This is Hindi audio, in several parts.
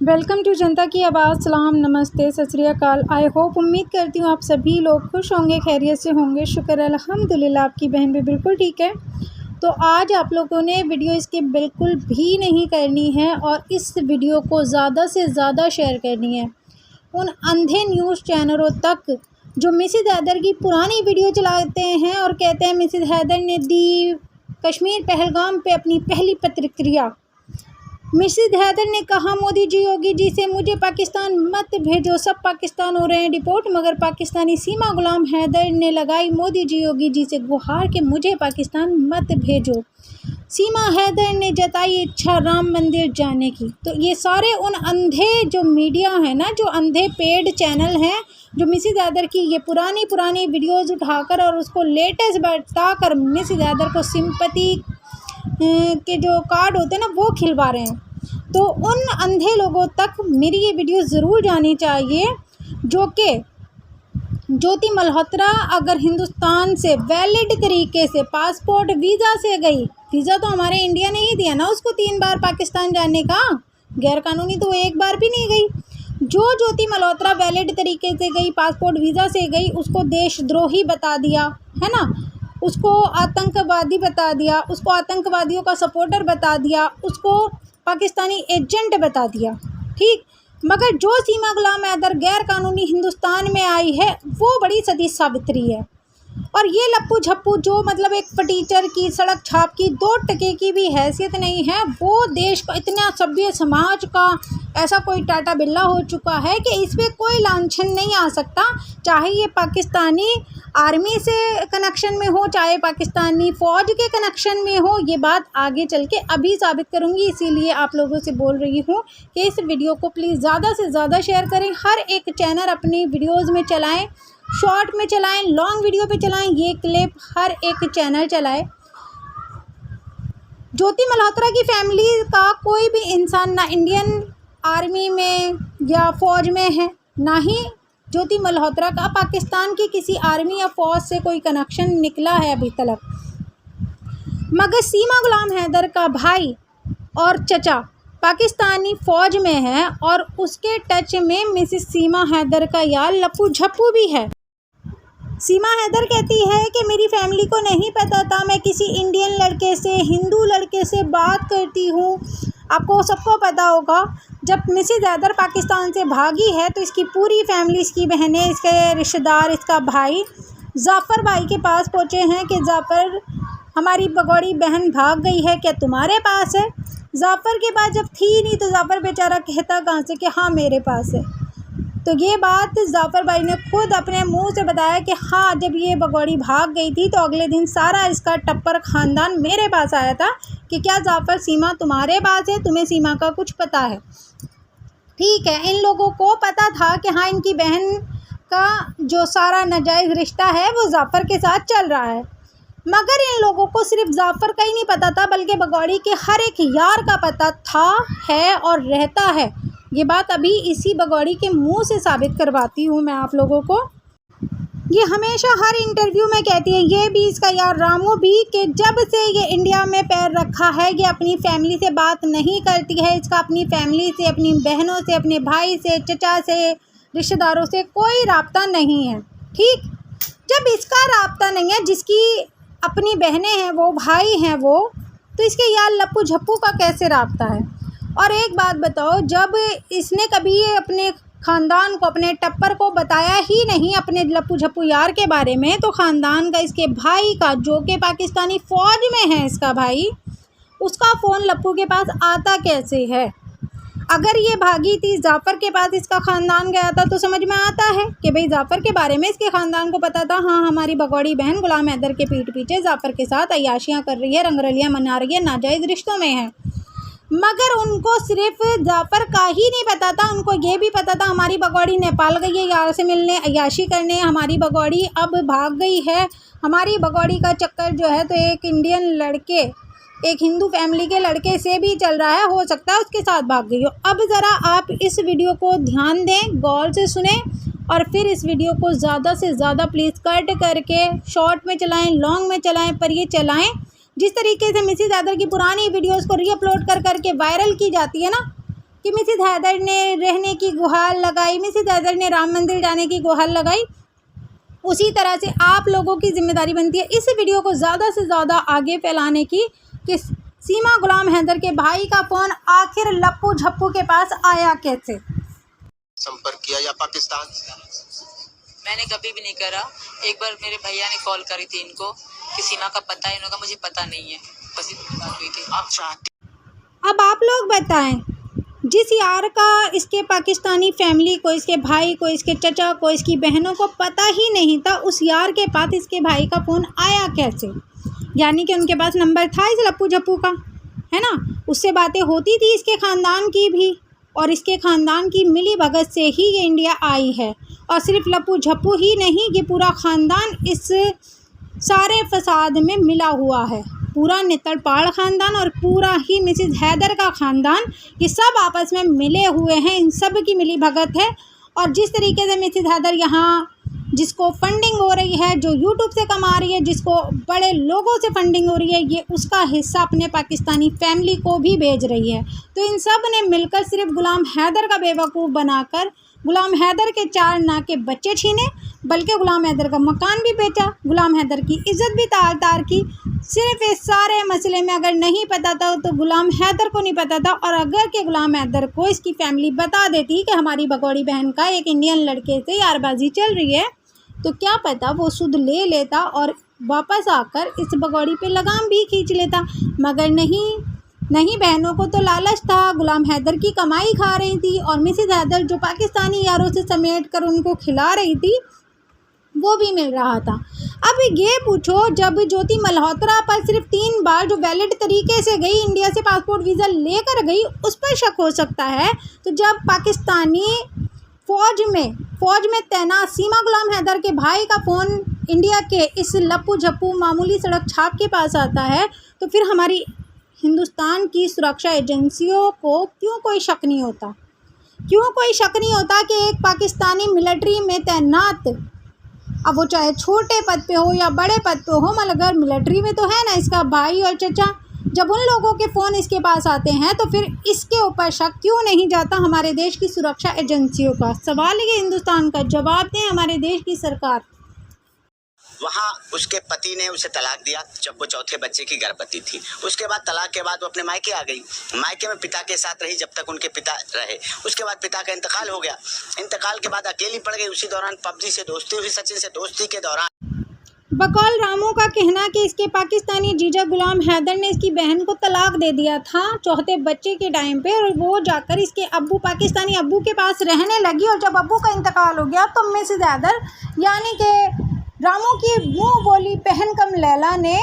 वेलकम टू जनता की आवाज़। सलाम, नमस्ते, सत श्री अकाल। आई होप, उम्मीद करती हूँ आप सभी लोग खुश होंगे, खैरियत से होंगे। शुक्र अल्हम्दुलिल्लाह, आपकी बहन भी बिल्कुल ठीक है। तो आज आप लोगों ने वीडियो इसकी बिल्कुल भी नहीं करनी है और इस वीडियो को ज़्यादा से ज़्यादा शेयर करनी है उन अंधे न्यूज़ चैनलों तक जो मिसेस हैदर की पुरानी वीडियो चलाते हैं और कहते हैं मिसेस हैदर ने दी कश्मीर पहलगाम पे अपनी पहली प्रतिक्रिया। मिसेस हैदर ने कहा, मोदी जी, योगी जी से मुझे पाकिस्तान मत भेजो, सब पाकिस्तान हो रहे हैं डिपोर्ट। मगर पाकिस्तानी सीमा गुलाम हैदर ने लगाई मोदी जी, योगी जी से गुहार कि मुझे पाकिस्तान मत भेजो। सीमा हैदर ने जताई इच्छा राम मंदिर जाने की। तो ये सारे उन अंधे जो मीडिया है ना, जो अंधे पेड चैनल हैं, जो मिसेस हैदर की ये पुरानी वीडियोज़ उठाकर और उसको लेटेस्ट बताकर मिसेस हैदर को सिंपैथी के जो कार्ड होते हैं ना, वो खिलवा रहे हैं। तो उन अंधे लोगों तक मेरी ये वीडियो ज़रूर जानी चाहिए जो कि ज्योति मल्होत्रा अगर हिंदुस्तान से वैलिड तरीके से पासपोर्ट वीज़ा से गई, वीज़ा तो हमारे इंडिया ने ही दिया ना उसको 3 बार पाकिस्तान जाने का, गैर कानूनी तो एक बार भी नहीं गई। जो ज्योति मल्होत्रा वैलिड तरीके से गई, पासपोर्ट वीज़ा से गई, उसको देशद्रोही बता दिया है ना, उसको आतंकवादी बता दिया, उसको आतंकवादियों का सपोर्टर बता दिया, उसको पाकिस्तानी एजेंट बता दिया, ठीक। मगर जो सीमा गुलाम हैदर गैर कानूनी हिंदुस्तान में आई है वो बड़ी सती सावित्री है। और ये लप्पू झप्पू जो मतलब एक फटीचर की, सड़क छाप की, 2 टके की भी हैसियत नहीं है, वो देश का इतना सभ्य समाज का ऐसा कोई टाटा बिल्ला हो चुका है कि इस पर कोई लांछन नहीं आ सकता। चाहे ये पाकिस्तानी आर्मी से कनेक्शन में हो, चाहे पाकिस्तानी फ़ौज के कनेक्शन में हो, ये बात आगे चल के अभी साबित करूँगी। इसीलिए आप लोगों से बोल रही हूँ कि इस वीडियो को प्लीज़ ज़्यादा से ज़्यादा शेयर करें। हर एक चैनल अपनी वीडियोज़ में चलाएँ, शॉर्ट में चलाएं, लॉन्ग वीडियो पे चलाएं, ये क्लिप हर एक चैनल चलाए। ज्योति मल्होत्रा की फैमिली का कोई भी इंसान ना इंडियन आर्मी में या फ़ौज में है, ना ही ज्योति मल्होत्रा का पाकिस्तान की किसी आर्मी या फ़ौज से कोई कनेक्शन निकला है अभी तक। मगर सीमा गुलाम हैदर का भाई और चचा पाकिस्तानी फ़ौज में है और उसके टच में मिसेस सीमा हैदर का यार लप्पू झप्पू भी है। सीमा हैदर कहती है कि मेरी फैमिली को नहीं पता था, मैं किसी इंडियन लड़के से, हिंदू लड़के से बात करती हूँ। आपको सबको पता होगा जब मिसेस हैदर पाकिस्तान से भागी है तो इसकी पूरी फैमिली, इसकी बहनें, इसके रिश्तेदार, इसका भाई जाफ़र भाई के पास पहुँचे हैं कि जाफ़र, हमारी बगौड़ी बहन भाग गई है, क्या तुम्हारे पास है? जाफ़र के पास जब थी नहीं तो जाफ़र बेचारा कहता कहाँ से कि हाँ मेरे पास है। तो ये बात जाफ़र भाई ने खुद अपने मुंह से बताया कि हाँ, जब ये बगौड़ी भाग गई थी तो अगले दिन सारा इसका टप्पर ख़ानदान मेरे पास आया था कि क्या जाफ़र, सीमा तुम्हारे पास है, तुम्हें सीमा का कुछ पता है? ठीक है, इन लोगों को पता था कि हाँ, इनकी बहन का जो सारा नाजायज़ रिश्ता है वो जाफ़र के साथ चल रहा है। मगर इन लोगों को सिर्फ जाफ़र का ही नहीं पता था, बल्कि बगौड़ी के हर एक यार का पता था, है और रहता है। ये बात अभी इसी बगौड़ी के मुंह से साबित करवाती हूँ मैं आप लोगों को। ये हमेशा हर इंटरव्यू में कहती है, ये भी इसका यार रामू भी, कि जब से ये इंडिया में पैर रखा है ये अपनी फैमिली से बात नहीं करती है। इसका अपनी फैमिली से, अपनी बहनों से, अपने भाई से, चचा से, रिश्तेदारों से कोई राब्ता नहीं है, ठीक। जब इसका राब्ता नहीं है, जिसकी अपनी बहनें हैं वो, भाई हैं वो, तो इसके यार लप्पू झप्पू का कैसे राब्ता है? और एक बात बताओ, जब इसने कभी अपने ख़ानदान को, अपने टप्पर को बताया ही नहीं अपने लप्पू झप्पू यार के बारे में, तो ख़ानदान का, इसके भाई का, जो कि पाकिस्तानी फ़ौज में है इसका भाई, उसका फ़ोन लप्पू के पास आता कैसे है? अगर ये भागी थी जाफ़र के पास, इसका ख़ानदान गया था, तो समझ में आता है कि भाई जाफ़र के बारे में इसके ख़ानदान को पता था। हाँ, हमारी बगौड़ी बहन गुलाम हैदर के पीठ पीछे जाफ़र के साथ अय्याशियाँ कर रही है, रंगरलियाँ मना रही है, नाजायज़ रिश्तों में है। मगर उनको सिर्फ जाफ़र का ही नहीं पता था, उनको ये भी पता था हमारी बगौड़ी नेपाल गई है यार से मिलने, अय्याशी करने, हमारी बगौड़ी अब भाग गई है। हमारी बगौड़ी का चक्कर जो है तो एक इंडियन लड़के, एक हिंदू फैमिली के लड़के से भी चल रहा है, हो सकता है उसके साथ भाग गई हो। अब ज़रा आप इस वीडियो को ध्यान दें, गौर से सुने और फिर इस वीडियो को ज़्यादा से ज़्यादा प्लीज़ कट करके शॉर्ट में चलाएं, लॉन्ग में चलाएं, पर ये चलाएं जिस तरीके से मिसेस हैदर की पुरानी वीडियोस को रीअपलोड कर करके वायरल की जाती है ना, कि मिसेस हैदर ने रहने की गुहार लगाई, मिसेस हैदर ने राम मंदिर जाने की गुहार लगाई, उसी तरह से आप लोगों की जिम्मेदारी बनती है इस वीडियो को ज़्यादा से ज़्यादा आगे फैलाने की कि सीमा गुलाम हैदर के भाई का फ़ोन आखिर लप्पू झप्पू के पास आया कैसे। संपर्क किया या पाकिस्तान? मैंने कभी भी नहीं करा। एक बार मेरे भैया ने कॉल करी थी इनको कि सीमा का पता है, इन्होंने कहा मुझे पता नहीं है, बस इतनी बात हुई थी। आप चाहते अब आप लोग बताएं, जिस यार का इसके पाकिस्तानी फैमिली को, इसके भाई को, इसके चचा को, इसकी बहनों को पता ही नहीं था, उस यार के पास इसके भाई का फ़ोन आया कैसे। यानी कि उनके पास नंबर था इस लप्पू झप्पू का, है ना, उससे बातें होती थी इसके ख़ानदान की भी, और इसके ख़ानदान की मिली भगत से ही ये इंडिया आई है। और सिर्फ लप्पू झप्पू ही नहीं, ये पूरा ख़ानदान इस सारे फसाद में मिला हुआ है। पूरा नितड़पाड़ ख़ानदान और पूरा ही मिसेस हैदर का ख़ानदान, ये सब आपस में मिले हुए हैं, इन सब की मिली भगत है। और जिस तरीके से मिसेस हैदर यहाँ जिसको फंडिंग हो रही है, जो यूट्यूब से कमा रही है, जिसको बड़े लोगों से फंडिंग हो रही है, ये उसका हिस्सा अपने पाकिस्तानी फैमिली को भी भेज रही है। तो इन सब ने मिलकर सिर्फ गुलाम हैदर का बेवकूफ़ बनाकर गुलाम हैदर के 4 नाक के बच्चे छीने, बल्कि गुलाम हैदर का मकान भी बेचा, गुलाम हैदर की इज़्ज़त भी तार तार की। सिर्फ इस सारे मसले में अगर नहीं पता था तो गुलाम हैदर को नहीं पता था, और अगर के गुलाम हैदर को इसकी फैमिली बता देती कि हमारी भगोड़ी बहन का एक इंडियन लड़के से यारबाजी चल रही है, तो क्या पता वो सुध ले लेता और वापस आकर इस भगोड़ी पे लगाम भी खींच लेता। मगर नहीं, बहनों को तो लालच था, गुलाम हैदर की कमाई खा रही थी, और मिसेस हैदर जो पाकिस्तानी यारों से समेट कर उनको खिला रही थी, वो भी मिल रहा था। अब ये पूछो, जब ज्योति मल्होत्रा पर सिर्फ 3 बार जो वैलिड तरीके से गई, इंडिया से पासपोर्ट वीज़ा लेकर गई, उस पर शक हो सकता है, तो जब पाकिस्तानी फ़ौज में तैनात सीमा गुलाम हैदर के भाई का फ़ोन इंडिया के इस लप्पू झप्पू मामूली सड़क छाप के पास आता है, तो फिर हमारी हिंदुस्तान की सुरक्षा एजेंसियों को क्यों कोई शक नहीं होता? क्यों कोई शक नहीं होता कि एक पाकिस्तानी मिलिट्री में तैनात, अब वो चाहे छोटे पद पे हो या बड़े पद पे हो, मगर मिलिट्री में तो है ना इसका भाई और चचा, जब उन लोगों के फ़ोन इसके पास आते हैं तो फिर इसके ऊपर शक क्यों नहीं जाता हमारे देश की सुरक्षा एजेंसियों का? सवाल ये हिंदुस्तान का, जवाब दें हमारे देश की सरकार। वहाँ उसके पति ने उसे तलाक दिया जब वो 4थे बच्चे की गर्भवती थी। उसके बाद तलाक के बाद वो अपने मायके आ गई। मायके में पिता के साथ रही जब तक उनके पिता रहे। उसके बाद पिता का इंतकाल हो गया। इंतकाल के बाद अकेली पड़ गई। उसी दौरान पबजी से दोस्ती हुई, सचिन से दोस्ती के दौरान बकौल रामू का कहना कि इसके पाकिस्तानी जीजा गुलाम हैदर ने इसकी बहन को तलाक दे दिया था 4थे बच्चे के टाइम पे, और वो जाकर इसके अब्बू, पाकिस्तानी अब्बू के पास रहने लगी। और जब अब्बू का इंतकाल हो गया तो मिसेस हैदर यानी कि रामू की मुँह बोली बहन कम लैला ने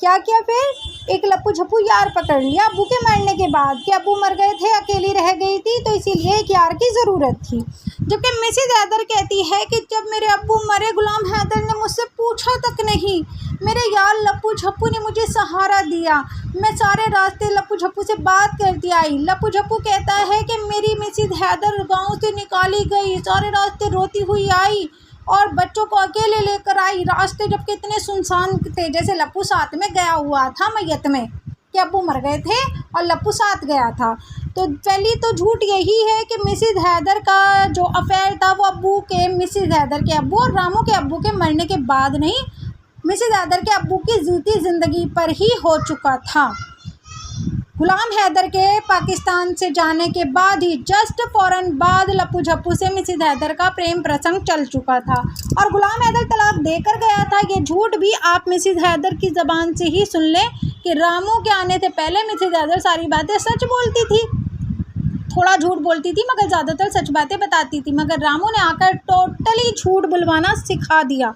क्या किया, फिर एक लप्पू झप्पू यार पकड़ लिया अब्बू के मरने के बाद कि अब्बू मर गए थे, अकेली रह गई थी, तो इसीलिए एक यार की ज़रूरत थी। जबकि मिसेस हैदर कहती है कि जब मेरे अब्बू मरे, गुलाम हैदर ने मुझसे पूछा तक नहीं, मेरे यार लप्पू झप्पू ने मुझे सहारा दिया, मैं सारे रास्ते लप्पू झप्पू से बात करती आई। लप्पू झप्पू कहता है कि मेरी मिसेस हैदर गाँव से निकाली गई, सारे रास्ते रोती हुई आई और बच्चों को अकेले लेकर आई। रास्ते जब कितने सुनसान थे, जैसे लप्पू साथ में गया हुआ था मैयत में, कि अब्बू मर गए थे और लप्पू साथ गया था। तो पहली तो झूठ यही है कि मिसेस हैदर का जो अफेयर था वो अब्बू के, मिसेस हैदर के अब्बू और रामू के अब्बू के मरने के बाद नहीं, मिसेस हैदर के अब्बू की जीती ज़िंदगी पर ही हो चुका था। गुलाम हैदर के पाकिस्तान से जाने के बाद ही जस्ट फ़ौरन बाद लप्पू झप्पू से मिसेस हैदर का प्रेम प्रसंग चल चुका था और गुलाम हैदर तलाक देकर गया था। ये झूठ भी आप मिसेस हैदर की ज़बान से ही सुन लें कि रामू के आने से पहले मिसेस हैदर सारी बातें सच बोलती थी, थोड़ा झूठ बोलती थी मगर ज़्यादातर सच बातें बताती थी। मगर रामू ने आकर टोटली झूठ बुलवाना सिखा दिया।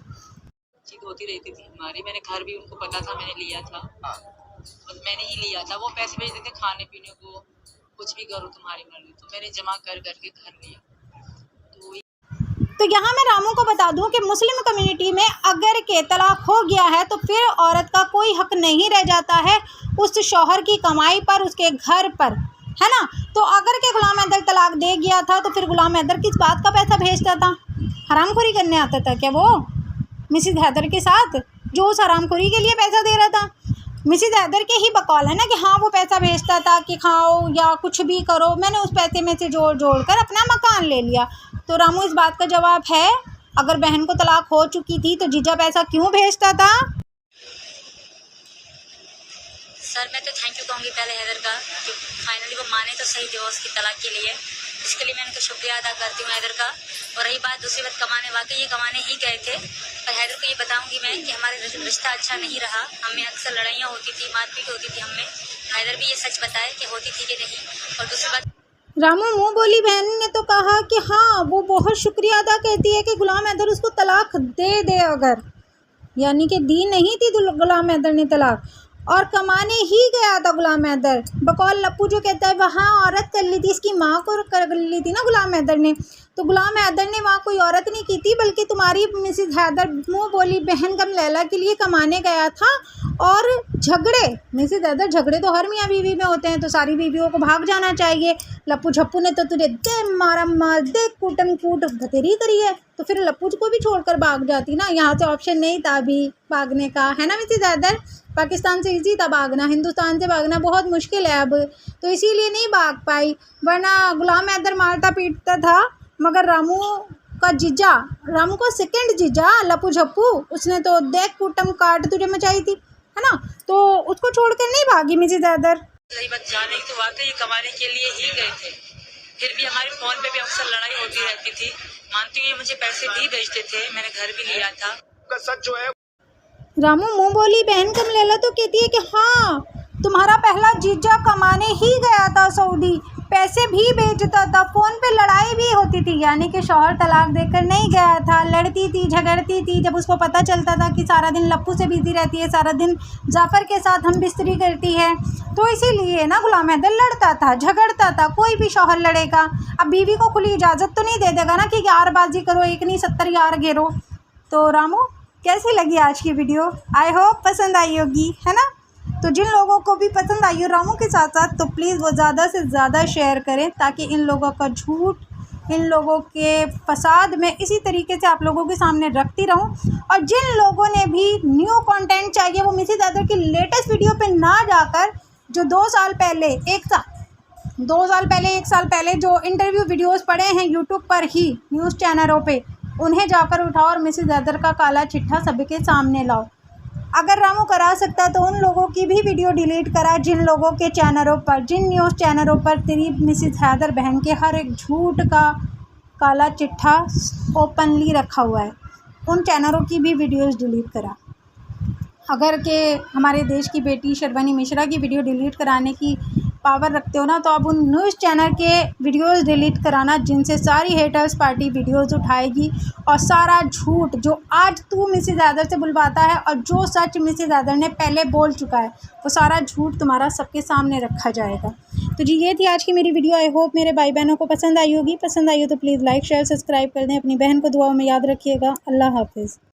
चीज होती रहती थी हमारी, मैंने घर भी उनको पता था, मैंने लिया था, मैंने ही लिया था। वो पैसे भेज देते खाने पीने को, कुछ भी करो तुम्हारी मर्जी, तो मैंने जमा कर करके घर लिया। तो यहाँ मैं रामू को बता दूं कि मुस्लिम कम्युनिटी में अगर के तलाक हो गया है तो फिर औरत का कोई हक नहीं रह जाता है उस शौहर की कमाई पर, उसके घर पर, है ना। तो अगर के गुलाम हैदर तलाक दे गया था तो फिर गुलाम हैदर किस बात का पैसा भेजता था? हरामखोरी करने आता था क्या वो मिसेस हैदर के साथ, जो उस हरामखोरी के लिए पैसा दे रहा था? मिसेज हैदर के ही बकौल है ना कि हाँ वो पैसा भेजता था कि खाओ या कुछ भी करो, मैंने उस पैसे में से जोड़ जोड़ कर अपना मकान ले लिया। तो रामू इस बात का जवाब है, अगर बहन को तलाक हो चुकी थी तो जीजा पैसा क्यों भेजता था? सर मैं तो थैंक यू कहूँगी पहले हैदर का कि फाइनली वो माने तो सही डिवोर्स की तलाक के लिए, इसके लिए मैं इनका शुक्रिया अदा करती हूँ हैदर का। और रही बात दूसरी बात कमाने, वाकई ये कमाने ही गए थे, पर हैदर को ये बताऊँगी मैं कि हमारे रिश्ता अच्छा नहीं रहा, हमें अक्सर लड़ाइयाँ होती थी, मारपीट होती थी हमें। हैदर भी ये सच बताए कि होती थी कि नहीं। और दूसरी बात, रामू मुँह बोली बहन ने तो कहा कि हाँ वो बहुत शुक्रिया अदा करती है कि गुलाम हैदर उसको तलाक दे अगर, यानी कि दी नहीं थी गुलाम हैदर ने तलाक, और कमाने ही गया था गुलाम हैदर। बकौल लप्पू जो कहता है वहाँ औरत कर ली थी, इसकी माँ को कर ली थी ना गुलाम हैदर ने, तो गुलाम हैदर ने वहाँ कोई औरत नहीं की थी, बल्कि तुम्हारी मिसेज हैदर मुँह बोली बहन कम लैला के लिए कमाने गया था। और झगड़े, मिसेज हैदर झगड़े तो हर मियाँ बीवी में होते हैं, तो सारी बीवियों को भाग जाना चाहिए। लप्पू झप्पू ने तो तुझे दे मारा मार दे कूटम कूट भतेरी करी है, तो फिर लप्पू को भी छोड़कर भाग जाती ना, यहाँ से ऑप्शन नहीं था अभी भागने का, है ना मिसेज हैदर? पाकिस्तान से इजी था भागना, हिंदुस्तान से भागना बहुत मुश्किल है अब, तो इसीलिए नहीं भाग पाई, वरना गुलाम हैदर मारता पीटता था। मगर रामू का जीजा, रामू का सेकंड जीजा लप्पू झप्पू, उसने तो देख कूटम काट तुझे मचाई थी, है ना, तो उसको छोड़कर नहीं भागी मिसेज हैदर। रही बात जाने की, तो वाकई ये कमाने के लिए ही गए थे, फिर भी हमारे फ़ोन पे भी अक्सर लड़ाई होती रहती थी। मानती हूँ ये मुझे पैसे भी भेजते थे, मैंने घर भी लिया था। सच जो है रामू मुँह बोली बहन कम लैला तो कहती है कि हाँ तुम्हारा पहला जीजा कमाने ही गया था सऊदी, पैसे भी भेजता था, फ़ोन पे लड़ाई भी होती थी, यानी कि शौहर तलाक देकर नहीं गया था, लड़ती थी झगड़ती थी। जब उसको पता चलता था कि सारा दिन लप्पू से बिजी रहती है, सारा दिन जाफ़र के साथ हम बिस्तरी करती है, तो इसीलिए ना गुलाम हैदर लड़ता था झगड़ता था। कोई भी शौहर लड़ेगा, अब बीवी को खुली इजाज़त तो नहीं दे देगा ना कि यारबाजी करो, एक नहीं 70 यार घेरो। तो रामू कैसी लगी आज की वीडियो? आई होप पसंद आई होगी, है ना? तो जिन लोगों को भी पसंद आई हो रामू के साथ साथ, तो प्लीज़ वो ज़्यादा से ज़्यादा शेयर करें, ताकि इन लोगों का झूठ, इन लोगों के फसाद में इसी तरीके से आप लोगों के सामने रखती रहूं। और जिन लोगों ने भी न्यू कंटेंट चाहिए, वो मिसेज हैदर की लेटेस्ट वीडियो पे ना जाकर जो 2 साल पहले 1 साल पहले जो इंटरव्यू वीडियोस पड़े हैं यूट्यूब पर ही न्यूज़ चैनलों पे, उन्हें जाकर उठाओ और मिसेज हैदर का काला चिट्ठा सबके सामने लाओ। अगर रामू करा सकता है तो उन लोगों की भी वीडियो डिलीट करा जिन लोगों के चैनलों पर, जिन न्यूज़ चैनलों पर तेरी मिसेज हैदर बहन के हर एक झूठ का काला चिट्ठा ओपनली रखा हुआ है, उन चैनलों की भी वीडियोस डिलीट करा। अगर के हमारे देश की बेटी शर्वनी मिश्रा की वीडियो डिलीट कराने की पावर रखते हो ना, तो अब उन न्यूज़ चैनल के वीडियोस डिलीट कराना जिनसे सारी हेटर्स पार्टी वीडियोस उठाएगी, और सारा झूठ जो आज तू मिसेज हैदर से बुलवाता है और जो सच मिसेज हैदर ने पहले बोल चुका है, वो सारा झूठ तुम्हारा सबके सामने रखा जाएगा। तो जी ये थी आज की मेरी वीडियो। आई होप मेरे भाई बहनों को पसंद आई होगी। पसंद आई हो तो प्लीज़ लाइक शेयर सब्सक्राइब कर दें। अपनी बहन को दुआओं में याद रखिएगा। अल्लाह हाफिज़।